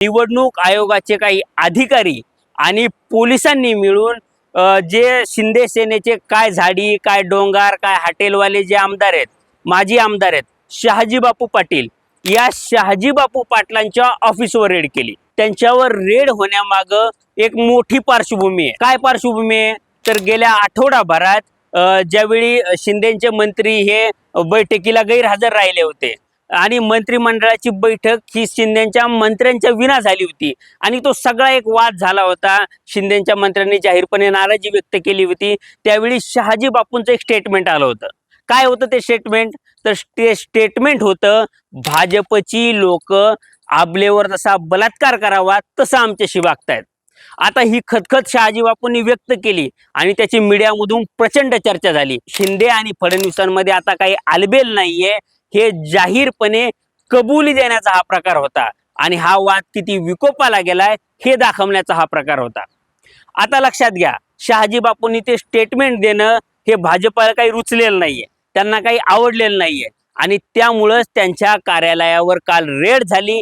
निवडणूक आयोगाचे काही अधिकारी आणि पोलिसांनी मिळून जे शिंदे सेनेचे काय झाडी, काय डोंगर, काय हॉटेलवाले जे आमदार आहेत, माजी आमदार आहेत, शहाजी बापू पाटील, या शहाजी बापू पाटलांच्या ऑफिसवर रेड केली. त्यांच्यावर रेड होण्यामागं एक मोठी पार्श्वभूमी आहे. काय पार्श्वभूमी आहे तर गेल्या आठवडाभरात ज्यावेळी शिंदेचे मंत्री हे बैठकीला गैरहजर राहिले होते आणि मंत्रिमंडळाची बैठक ही शिंदेच्या मंत्र्यांच्या विना झाली होती आणि तो सगळा एक वाद झाला होता. शिंदेच्या मंत्र्यांनी जाहीरपणे नाराजी व्यक्त केली होती. त्यावेळी शहाजी बापूंचं एक स्टेटमेंट आलं होतं. काय होतं ते स्टेटमेंट? तर ते स्टेटमेंट होतं, भाजपची लोक आपल्यावर जसा बलात्कार करावा तसं आमच्याशी वागतायत. आता ही खतखत शहाजी बापूंनी व्यक्त केली आणि त्याची मीडियामधून प्रचंड चर्चा झाली. शिंदे आणि फडणवीसांमध्ये आता काही आलबेल नाहीये, हे जाहीरपणे कबुली देण्याचा हा प्रकार होता आणि हा वाद किती विकोपाला गेलाय हे दाखवण्याचा हा प्रकार होता. आता लक्षात घ्या, शहाजी बापूंनी ते स्टेटमेंट देणं हे भाजपाला काही रुचलेलं नाहीये, त्यांना काही आवडलेलं नाहीये आणि त्यामुळंच त्यांच्या कार्यालयावर काल रेड झाली